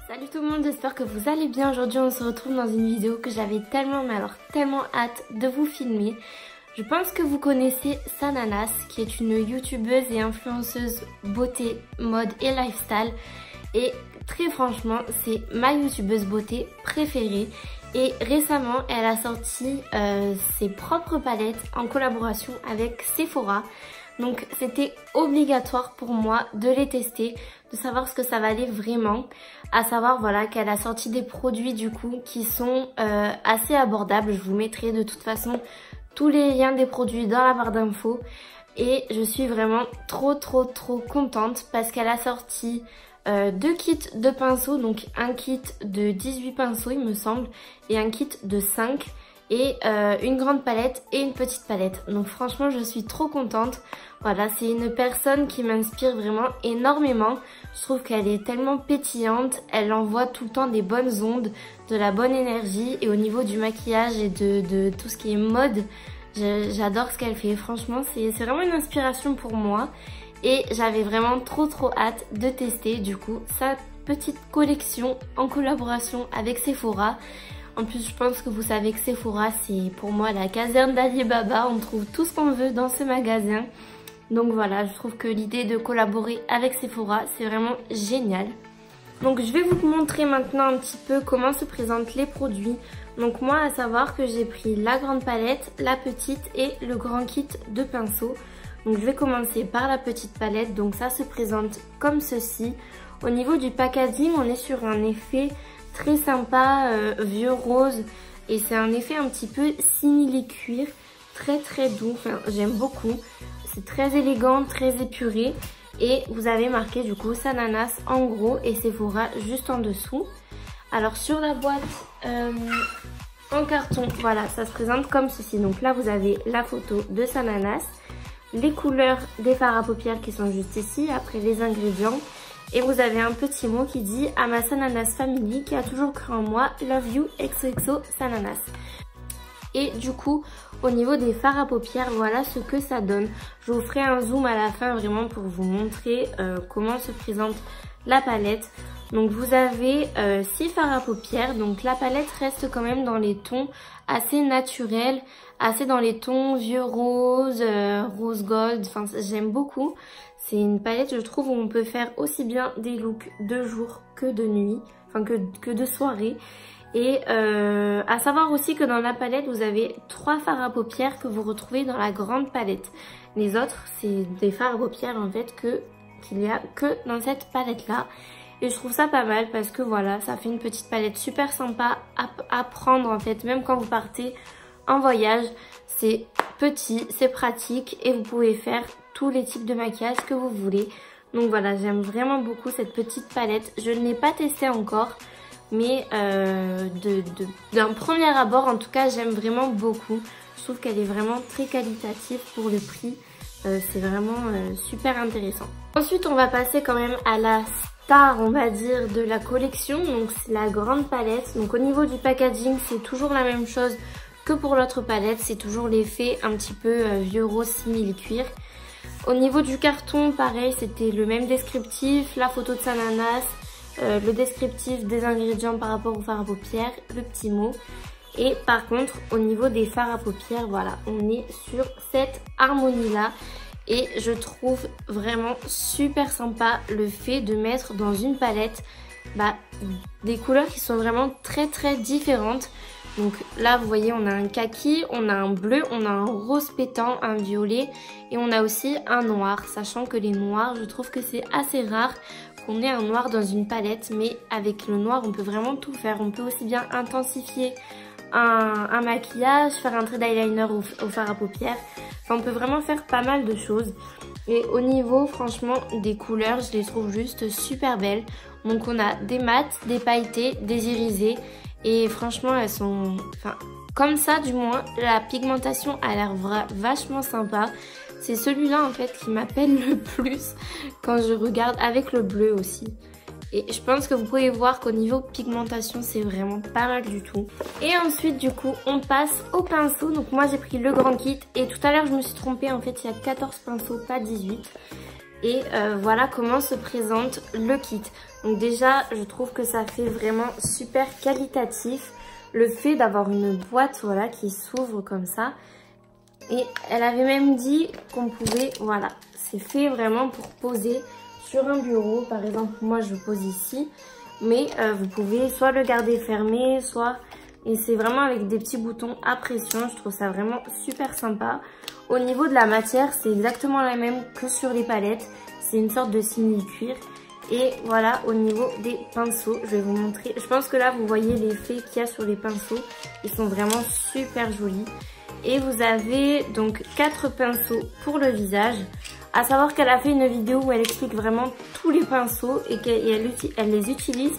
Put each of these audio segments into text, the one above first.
Salut tout le monde, j'espère que vous allez bien. Aujourd'hui on se retrouve dans une vidéo que j'avais tellement hâte de vous filmer. Je pense que vous connaissez Sananas, qui est une youtubeuse et influenceuse beauté, mode et lifestyle. Et très franchement, c'est ma youtubeuse beauté préférée. Et récemment, elle a sorti ses propres palettes en collaboration avec Sephora. Donc c'était obligatoire pour moi de les tester, de savoir ce que ça valait vraiment. À savoir voilà qu'elle a sorti des produits du coup qui sont assez abordables. Je vous mettrai de toute façon tous les liens des produits dans la barre d'infos. Et je suis vraiment trop contente parce qu'elle a sorti deux kits de pinceaux. Donc un kit de 18 pinceaux il me semble et un kit de 5. Et une grande palette et une petite palette. Donc franchement je suis trop contente. Voilà, c'est une personne qui m'inspire vraiment énormément. Je trouve qu'elle est tellement pétillante, elle envoie tout le temps des bonnes ondes, de la bonne énergie. Et au niveau du maquillage et de tout ce qui est mode, j'adore ce qu'elle fait. Franchement c'est vraiment une inspiration pour moi. Et j'avais vraiment trop hâte de tester du coup sa petite collection en collaboration avec Sephora. En plus, je pense que vous savez que Sephora, c'est pour moi la caserne d'Ali Baba. On trouve tout ce qu'on veut dans ce magasin. Donc voilà, je trouve que l'idée de collaborer avec Sephora, c'est vraiment génial. Donc je vais vous montrer maintenant un petit peu comment se présentent les produits. Donc moi, à savoir que j'ai pris la grande palette, la petite et le grand kit de pinceaux. Donc je vais commencer par la petite palette. Donc ça se présente comme ceci. Au niveau du packaging, on est sur un effet très sympa, vieux rose, et c'est un effet un petit peu simili-cuir, très doux, enfin j'aime beaucoup, c'est très élégant, très épuré, et vous avez marqué du coup Sananas en gros et Sephora juste en dessous. Alors sur la boîte en carton, voilà, ça se présente comme ceci. Donc là vous avez la photo de Sananas, les couleurs des fards à paupières qui sont juste ici, après les ingrédients. Et vous avez un petit mot qui dit à ma Sananas Family qui a toujours cru en moi, love you XOXO Sananas. Et du coup, au niveau des fards à paupières, voilà ce que ça donne. Je vous ferai un zoom à la fin vraiment pour vous montrer comment se présente la palette. Donc vous avez 6 fards à paupières, donc la palette reste quand même dans les tons assez naturels, assez dans les tons vieux rose, rose gold, enfin j'aime beaucoup. C'est une palette, je trouve, où on peut faire aussi bien des looks de jour que de nuit, enfin que de soirée. Et à savoir aussi que dans la palette, vous avez 3 fards à paupières que vous retrouvez dans la grande palette. Les autres, c'est des fards à paupières en fait qu'il y a que dans cette palette-là. Et je trouve ça pas mal parce que voilà, ça fait une petite palette super sympa à prendre en fait, même quand vous partez en voyage. C'est petit, c'est pratique et vous pouvez faire tous les types de maquillage que vous voulez. Donc voilà, j'aime vraiment beaucoup cette petite palette. Je ne l'ai pas testée encore, mais d'un premier abord en tout cas j'aime vraiment beaucoup. Je trouve qu'elle est vraiment très qualitative pour le prix. C'est vraiment super intéressant. Ensuite on va passer quand même à la star on va dire de la collection. Donc c'est la grande palette. Donc au niveau du packaging c'est toujours la même chose que pour l'autre palette. C'est toujours l'effet un petit peu vieux rose simili-cuir. Au niveau du carton, pareil, c'était le même descriptif, la photo de Sananas, le descriptif des ingrédients par rapport aux fards à paupières, le petit mot. Et par contre, au niveau des fards à paupières, voilà, on est sur cette harmonie-là. Et je trouve vraiment super sympa le fait de mettre dans une palette des couleurs qui sont vraiment très différentes. Donc là vous voyez on a un kaki, on a un bleu, on a un rose pétant, un violet et on a aussi un noir. Sachant que les noirs je trouve que c'est assez rare qu'on ait un noir dans une palette. Mais avec le noir on peut vraiment tout faire. On peut aussi bien intensifier un maquillage, faire un trait d'eyeliner au fard à paupières. Enfin on peut vraiment faire pas mal de choses. Et au niveau franchement des couleurs je les trouve juste super belles. Donc on a des mats, des pailletés, des irisés. Et franchement elles sont, enfin comme ça du moins, la pigmentation a l'air vachement sympa. C'est celui-là en fait qui m'appelle le plus quand je regarde, avec le bleu aussi. Et je pense que vous pouvez voir qu'au niveau pigmentation c'est vraiment pas mal du tout. Et ensuite du coup on passe au pinceau. Donc moi j'ai pris le grand kit et tout à l'heure je me suis trompée, en fait il y a 14 pinceaux pas 18. Et voilà comment se présente le kit. Donc déjà, je trouve que ça fait vraiment super qualitatif. Le fait d'avoir une boîte voilà, qui s'ouvre comme ça. Et elle avait même dit qu'on pouvait, voilà, c'est fait vraiment pour poser sur un bureau. Par exemple, moi je pose ici. Mais vous pouvez soit le garder fermé, soit... Et c'est vraiment avec des petits boutons à pression. Je trouve ça vraiment super sympa. Au niveau de la matière, c'est exactement la même que sur les palettes. C'est une sorte de simili-cuir. Et voilà, au niveau des pinceaux, je vais vous montrer. Je pense que là, vous voyez l'effet qu'il y a sur les pinceaux. Ils sont vraiment super jolis. Et vous avez donc 4 pinceaux pour le visage. À savoir qu'elle a fait une vidéo où elle explique vraiment tous les pinceaux et qu'elle les utilise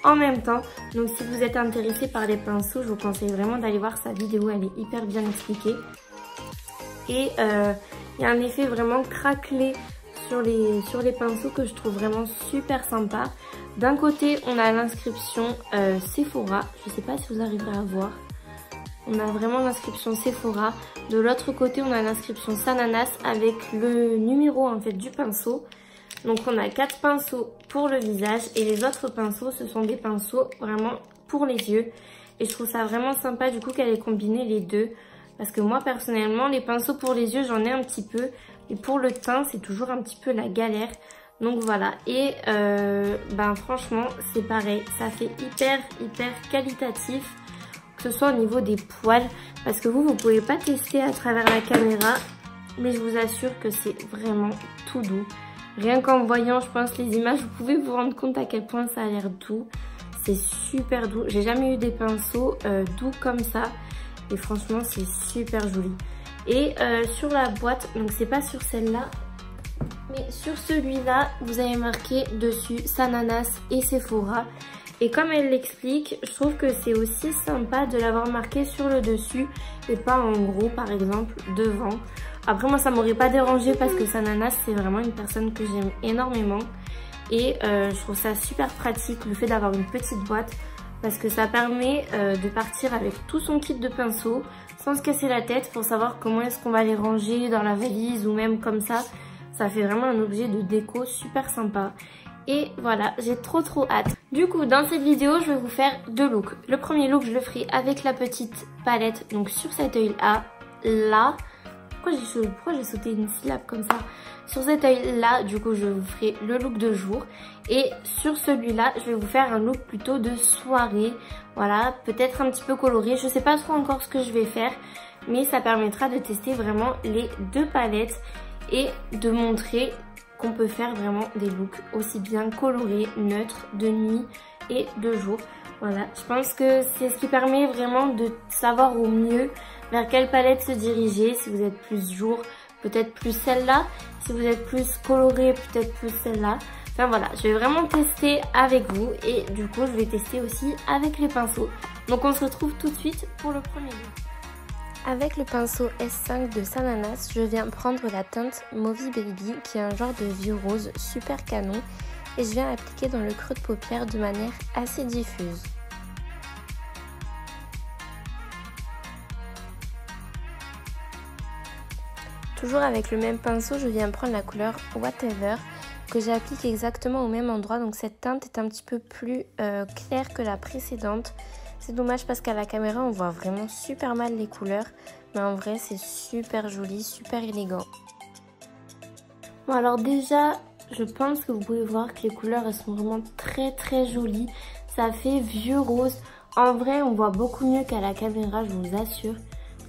en même temps. Donc si vous êtes intéressé par les pinceaux, je vous conseille vraiment d'aller voir sa vidéo. Elle est hyper bien expliquée. Et il y a un effet vraiment craquelé sur les pinceaux que je trouve vraiment super sympa. D'un côté, on a l'inscription Sephora. Je ne sais pas si vous arriverez à voir. On a vraiment l'inscription Sephora. De l'autre côté, on a l'inscription Sananas avec le numéro en fait du pinceau. Donc on a 4 pinceaux pour le visage et les autres pinceaux, ce sont des pinceaux vraiment pour les yeux. Et je trouve ça vraiment sympa du coup qu'elle ait combiné les deux. Parce que moi personnellement, les pinceaux pour les yeux, j'en ai un petit peu. Et pour le teint, c'est toujours un petit peu la galère. Donc voilà. Et franchement, c'est pareil. Ça fait hyper qualitatif. Que ce soit au niveau des poils. Parce que vous pouvez pas tester à travers la caméra. Mais je vous assure que c'est vraiment tout doux. Rien qu'en voyant, je pense, les images, vous pouvez vous rendre compte à quel point ça a l'air doux. C'est super doux. J'ai jamais eu des pinceaux doux comme ça. Et franchement, c'est super joli. Et sur la boîte, donc c'est pas sur celle-là, mais sur celui-là, vous avez marqué dessus Sananas et Sephora. Et comme elle l'explique, je trouve que c'est aussi sympa de l'avoir marqué sur le dessus et pas en gros, par exemple, devant. Après, moi, ça m'aurait pas dérangé parce que Sananas, c'est vraiment une personne que j'aime énormément. Et je trouve ça super pratique, le fait d'avoir une petite boîte. Parce que ça permet de partir avec tout son kit de pinceaux sans se casser la tête pour savoir comment est-ce qu'on va les ranger dans la valise ou même comme ça. Ça fait vraiment un objet de déco super sympa. Et voilà, j'ai trop hâte. Du coup, dans cette vidéo, je vais vous faire 2 looks. Le premier look, je le ferai avec la petite palette, donc sur cet œil-là. Pourquoi j'ai sauté une syllabe comme ça? Sur cet œil-là, du coup, je vous ferai le look de jour. Et sur celui-là, je vais vous faire un look plutôt de soirée. Voilà, peut-être un petit peu coloré. Je sais pas trop encore ce que je vais faire. Mais ça permettra de tester vraiment les 2 palettes. Et de montrer qu'on peut faire vraiment des looks aussi bien colorés, neutres, de nuit et de jour. Voilà, je pense que c'est ce qui permet vraiment de savoir au mieux vers quelle palette se diriger. Si vous êtes plus jour, peut-être plus celle-là. Si vous êtes plus coloré, peut-être plus celle-là. Enfin voilà, je vais vraiment tester avec vous et du coup je vais tester aussi avec les pinceaux. Donc on se retrouve tout de suite pour le premier look. Avec le pinceau S5 de Sananas, je viens prendre la teinte Movie Baby qui est un genre de vieux rose super canon et je viens l'appliquer dans le creux de paupière de manière assez diffuse. Toujours avec le même pinceau, je viens prendre la couleur Whatever que j'applique exactement au même endroit. Donc cette teinte est un petit peu plus claire que la précédente. C'est dommage parce qu'à la caméra on voit vraiment super mal les couleurs. Mais en vrai c'est super joli, super élégant. Bon alors déjà je pense que vous pouvez voir que les couleurs elles sont vraiment très jolies. Ça fait vieux rose. En vrai on voit beaucoup mieux qu'à la caméra, je vous assure.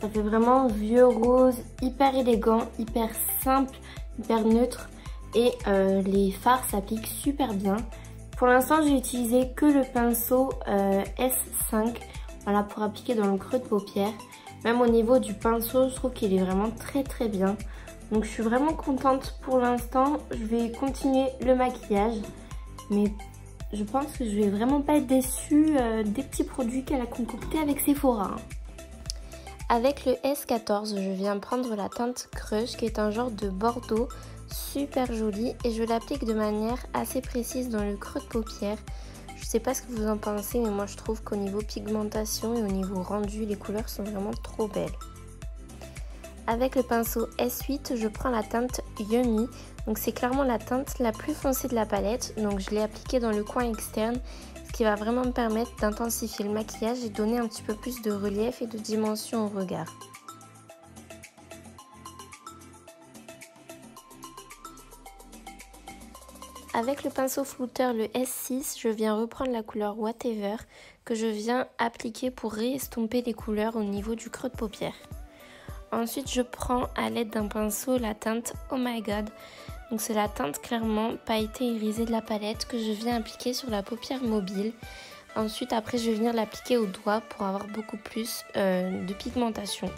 Ça fait vraiment vieux rose, hyper élégant, hyper simple, hyper neutre. Et les fards s'appliquent super bien. Pour l'instant, j'ai utilisé que le pinceau S5 voilà, pour appliquer dans le creux de paupière. Même au niveau du pinceau, je trouve qu'il est vraiment très bien. Donc je suis vraiment contente pour l'instant. Je vais continuer le maquillage. Mais je pense que je vais vraiment pas être déçue des petits produits qu'elle a concoctés avec Sephora. Avec le S14, je viens prendre la teinte Crush qui est un genre de bordeaux super joli et je l'applique de manière assez précise dans le creux de paupière. Je sais pas ce que vous en pensez mais moi je trouve qu'au niveau pigmentation et au niveau rendu, les couleurs sont vraiment trop belles. Avec le pinceau S8, je prends la teinte Yummy. Donc c'est clairement la teinte la plus foncée de la palette. Donc je l'ai appliquée dans le coin externe, ce qui va vraiment me permettre d'intensifier le maquillage et donner un petit peu plus de relief et de dimension au regard. Avec le pinceau flouteur, le S6, je viens reprendre la couleur Whatever que je viens appliquer pour réestomper les couleurs au niveau du creux de paupière. Ensuite, je prends à l'aide d'un pinceau la teinte Oh My God. Donc c'est la teinte clairement pailletée irisée de la palette que je viens appliquer sur la paupière mobile. Ensuite, après, je vais venir l'appliquer au doigt pour avoir beaucoup plus de pigmentation.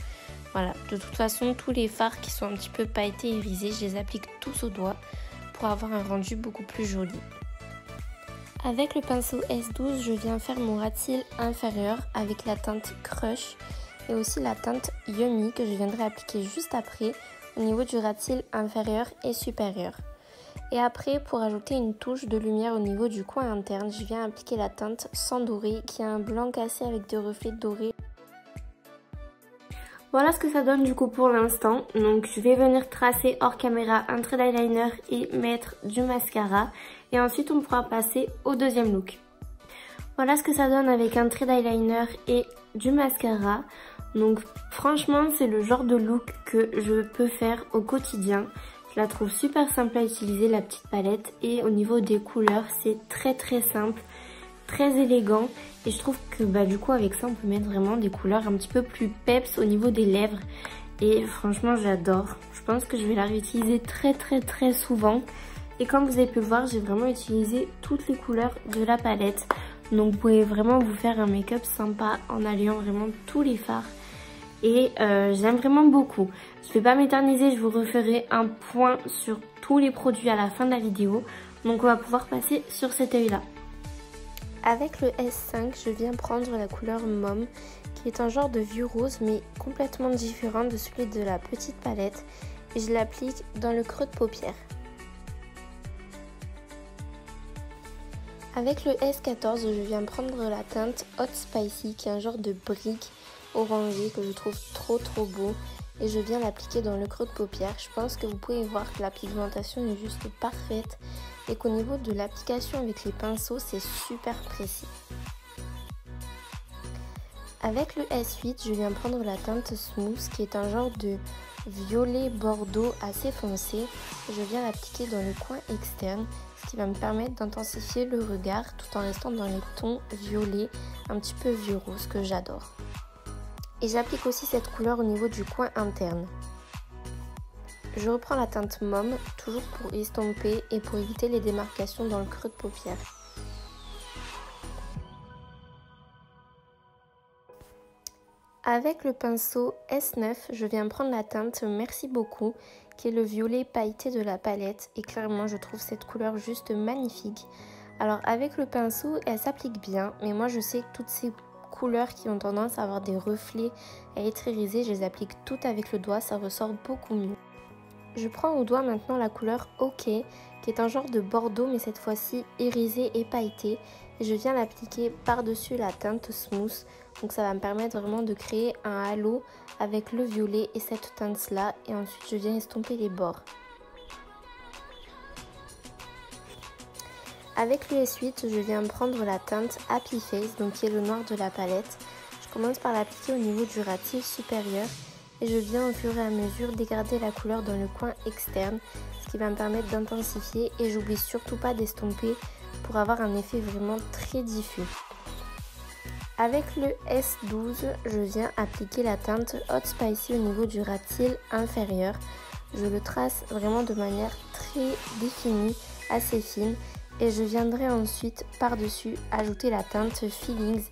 Voilà, de toute façon, tous les fards qui sont un petit peu pailletés irisés, je les applique tous au doigt pour avoir un rendu beaucoup plus joli. Avec le pinceau S12, je viens faire mon ras de cils inférieur avec la teinte Crush et aussi la teinte Yummy que je viendrai appliquer juste après au niveau du ras de cils inférieur et supérieur. Et après, pour ajouter une touche de lumière au niveau du coin interne, je viens appliquer la teinte Sang Doré qui a un blanc cassé avec des reflets dorés. Voilà ce que ça donne du coup pour l'instant. Donc je vais venir tracer hors caméra un trait d'eyeliner et mettre du mascara. Et ensuite on pourra passer au deuxième look. Voilà ce que ça donne avec un trait d'eyeliner et du mascara. Donc franchement c'est le genre de look que je peux faire au quotidien. Je la trouve super simple à utiliser la petite palette. Et au niveau des couleurs c'est très simple, très élégant. Et je trouve que du coup avec ça on peut mettre vraiment des couleurs un petit peu plus peps au niveau des lèvres. Et franchement j'adore. Je pense que je vais la réutiliser très souvent. Et comme vous avez pu le voir, j'ai vraiment utilisé toutes les couleurs de la palette. Donc vous pouvez vraiment vous faire un make-up sympa en alliant vraiment tous les fards. Et j'aime vraiment beaucoup. Je ne vais pas m'éterniser, je vous referai un point sur tous les produits à la fin de la vidéo. Donc on va pouvoir passer sur cet œil là. Avec le S5, je viens prendre la couleur Mom, qui est un genre de vieux rose, mais complètement différent de celui de la petite palette. Et je l'applique dans le creux de paupière. Avec le S14, je viens prendre la teinte Hot Spicy, qui est un genre de brique orangé que je trouve trop beau. Et je viens l'appliquer dans le creux de paupière. Je pense que vous pouvez voir que la pigmentation est juste parfaite. Et qu'au niveau de l'application avec les pinceaux, c'est super précis. Avec le S8, je viens prendre la teinte Smooth, qui est un genre de violet bordeaux assez foncé. Je viens l'appliquer dans le coin externe, ce qui va me permettre d'intensifier le regard tout en restant dans les tons violets, un petit peu vieux rose que j'adore. Et j'applique aussi cette couleur au niveau du coin interne. Je reprends la teinte Mom, toujours pour estomper et pour éviter les démarcations dans le creux de paupière. Avec le pinceau S9, je viens prendre la teinte Merci beaucoup, qui est le violet pailleté de la palette. Et clairement, je trouve cette couleur juste magnifique. Alors avec le pinceau, elle s'applique bien, mais moi je sais que toutes ces couleurs qui ont tendance à avoir des reflets, à être irisées, je les applique toutes avec le doigt, ça ressort beaucoup mieux. Je prends au doigt maintenant la couleur OK, qui est un genre de bordeaux mais cette fois-ci irisé et pailleté. Et je viens l'appliquer par-dessus la teinte Smooth. Donc ça va me permettre vraiment de créer un halo avec le violet et cette teinte-là. Et ensuite je viens estomper les bords. Avec le S8, je viens prendre la teinte Happy Face, donc qui est le noir de la palette. Je commence par l'appliquer au niveau du ras de cils supérieur. Et je viens au fur et à mesure dégrader la couleur dans le coin externe, ce qui va me permettre d'intensifier et j'oublie surtout pas d'estomper pour avoir un effet vraiment très diffus. Avec le S12, je viens appliquer la teinte Hot Spicy au niveau du ras de cils inférieur. Je le trace vraiment de manière très définie, assez fine. Et je viendrai ensuite par-dessus ajouter la teinte Feelings,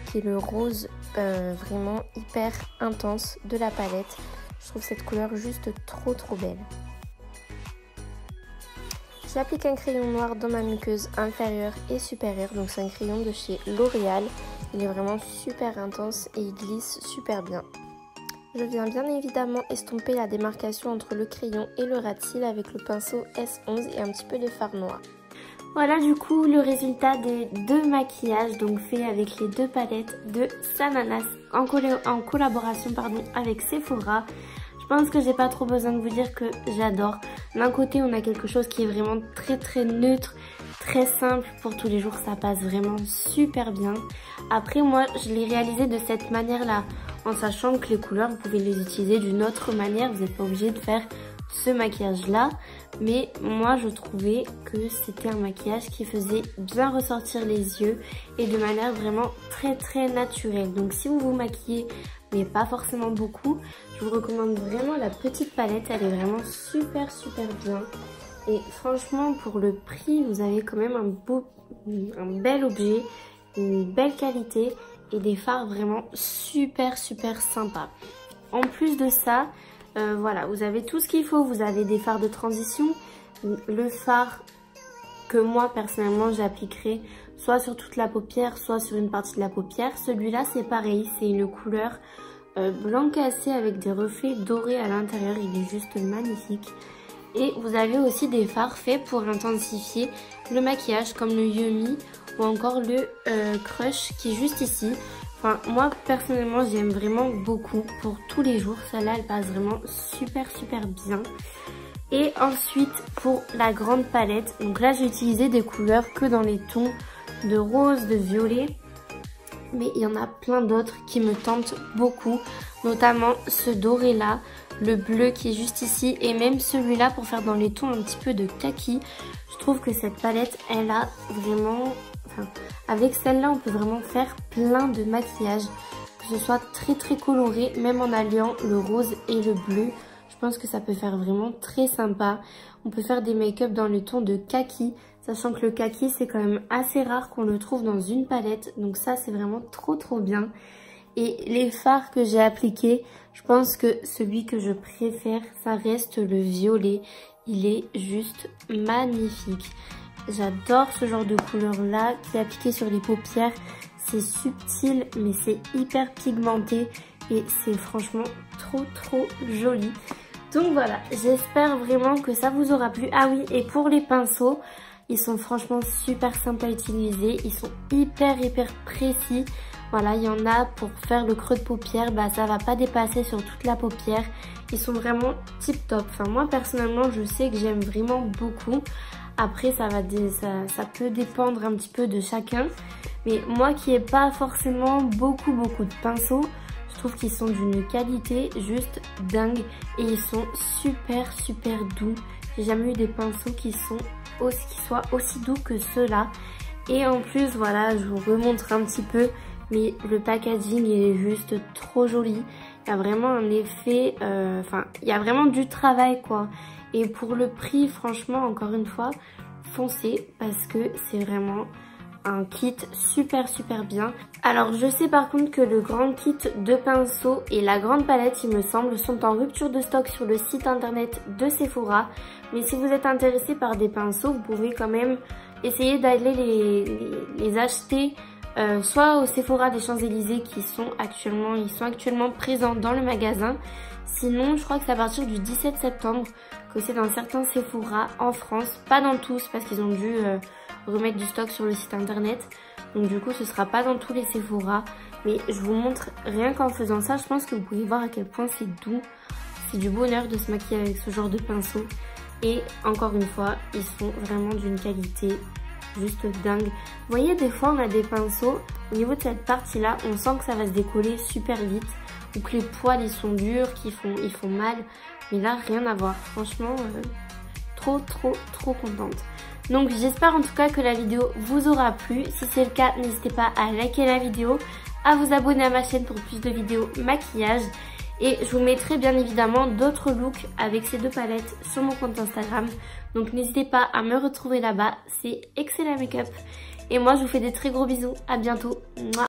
qui est le rose vraiment hyper intense de la palette. Je trouve cette couleur juste trop belle. J'applique un crayon noir dans ma muqueuse inférieure et supérieure. Donc c'est un crayon de chez L'Oréal. Il est vraiment super intense et il glisse super bien. Je viens bien évidemment estomper la démarcation entre le crayon et le ras de cils avec le pinceau S11 et un petit peu de fard noir. Voilà du coup le résultat des deux maquillages donc faits avec les deux palettes de Sananas en collaboration avec Sephora. Je pense que j'ai pas trop besoin de vous dire que j'adore. D'un côté, on a quelque chose qui est vraiment très neutre, très simple pour tous les jours, ça passe vraiment super bien. Après, moi, je l'ai réalisé de cette manière-là, en sachant que les couleurs, vous pouvez les utiliser d'une autre manière, vous n'êtes pas obligé de faire ce maquillage-là. Mais moi, je trouvais que c'était un maquillage qui faisait bien ressortir les yeux et de manière vraiment très naturelle. Donc si vous vous maquillez, mais pas forcément beaucoup, je vous recommande vraiment la petite palette, elle est vraiment super bien. Et franchement, pour le prix, vous avez quand même un bel objet, une belle qualité et des fards vraiment super sympas. En plus de ça, voilà, vous avez tout ce qu'il faut. Vous avez des fards de transition, le fard que moi personnellement j'appliquerai soit sur toute la paupière, soit sur une partie de la paupière. Celui-là c'est pareil, c'est une couleur blanc cassé avec des reflets dorés à l'intérieur, il est juste magnifique. Et vous avez aussi des fards faits pour intensifier le maquillage comme le Yummy ou encore le Crush qui est juste ici. Enfin, moi personnellement j'aime vraiment beaucoup pour tous les jours, celle-là elle passe vraiment super bien. Et ensuite pour la grande palette, donc là j'ai utilisé des couleurs que dans les tons de rose, de violet. Mais il y en a plein d'autres qui me tentent beaucoup, notamment ce doré là, le bleu qui est juste ici et même celui-là pour faire dans les tons un petit peu de kaki. Je trouve que cette palette elle a vraiment... avec celle-là, on peut vraiment faire plein de maquillages, que ce soit très coloré, même en alliant le rose et le bleu. Je pense que ça peut faire vraiment très sympa. On peut faire des make-up dans le ton de kaki, sachant que le kaki, c'est quand même assez rare qu'on le trouve dans une palette. Donc ça, c'est vraiment trop bien. Et les fards que j'ai appliqués, je pense que celui que je préfère, ça reste le violet. Il est juste magnifique. J'adore ce genre de couleur là qui est appliqué sur les paupières. C'est subtil mais c'est hyper pigmenté et c'est franchement trop joli. Donc voilà, j'espère vraiment que ça vous aura plu. Ah oui, et pour les pinceaux, ils sont franchement super simples à utiliser. Ils sont hyper précis. Voilà, il y en a pour faire le creux de paupière, bah ça va pas dépasser sur toute la paupière. Ils sont vraiment tip top. Enfin moi personnellement, je sais que j'aime vraiment beaucoup. Après, ça peut dépendre un petit peu de chacun. Mais moi qui n'ai pas forcément beaucoup de pinceaux, je trouve qu'ils sont d'une qualité juste dingue. Et ils sont super doux. J'ai jamais eu des pinceaux qui soient aussi doux que ceux-là. Et en plus, voilà, je vous remontre un petit peu. Mais le packaging, il est juste trop joli. Il y a vraiment un effet... il y a vraiment du travail, quoi. Et pour le prix, franchement, encore une fois, foncez parce que c'est vraiment un kit super bien. Alors, je sais par contre que le grand kit de pinceaux et la grande palette, il me semble, sont en rupture de stock sur le site internet de Sephora. Mais si vous êtes intéressé par des pinceaux, vous pouvez quand même essayer d'aller les acheter soit au Sephora des Champs-Élysées ils sont actuellement présents dans le magasin. Sinon, je crois que c'est à partir du 17 septembre que c'est dans certains Sephora en France. Pas dans tous parce qu'ils ont dû remettre du stock sur le site internet. Donc du coup, ce sera pas dans tous les Sephora. Mais je vous montre, rien qu'en faisant ça, je pense que vous pouvez voir à quel point c'est doux. C'est du bonheur de se maquiller avec ce genre de pinceau. Et encore une fois, ils sont vraiment d'une qualité juste dingue. Vous voyez, des fois, on a des pinceaux. Au niveau de cette partie-là, on sent que ça va se décoller super vite. Ou que les poils ils sont durs, ils font mal. Mais là, rien à voir. Franchement, trop contente. Donc j'espère en tout cas que la vidéo vous aura plu. Si c'est le cas, n'hésitez pas à liker la vidéo, à vous abonner à ma chaîne pour plus de vidéos maquillage. Et je vous mettrai bien évidemment d'autres looks avec ces deux palettes sur mon compte Instagram. Donc n'hésitez pas à me retrouver là-bas. C'est Excella Makeup. Et moi je vous fais des très gros bisous. À bientôt. Mouah.